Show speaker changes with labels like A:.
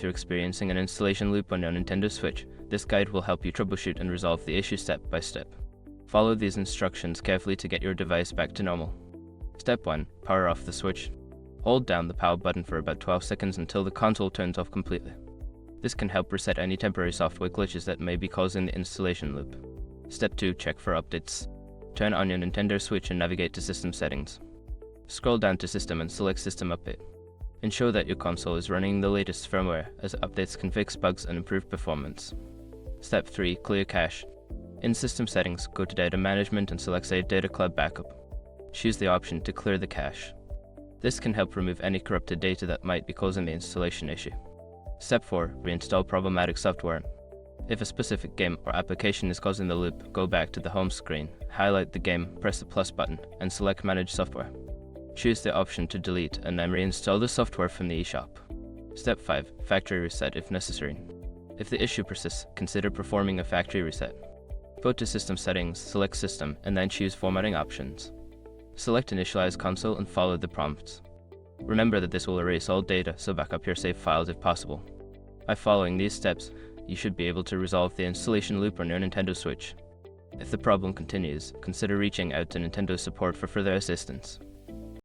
A: through experiencing an installation loop on your Nintendo Switch, this guide will help you troubleshoot and resolve the issue step by step. Follow these instructions carefully to get your device back to normal. Step 1. Power off the Switch. Hold down the power button for about 12 seconds until the console turns off completely. This can help reset any temporary software glitches that may be causing the installation loop. Step 2. Check for updates. Turn on your Nintendo Switch and navigate to System Settings. Scroll down to System and select System Update. Ensure that your console is running the latest firmware, as updates can fix bugs and improve performance. Step 3. Clear cache. In System Settings, go to Data Management and select Save Data Club Backup. Choose the option to clear the cache. This can help remove any corrupted data that might be causing the installation issue. Step 4. Reinstall problematic software. If a specific game or application is causing the loop, go back to the home screen, highlight the game, press the plus button, and select Manage Software. Choose the option to delete and then reinstall the software from the eShop. Step 5. Factory reset if necessary. If the issue persists, consider performing a factory reset. Go to System Settings, select System, and then choose Formatting Options. Select Initialize Console and follow the prompts. Remember that this will erase all data, so back up your save files if possible. By following these steps, you should be able to resolve the installation loop on your Nintendo Switch. If the problem continues, consider reaching out to Nintendo support for further assistance.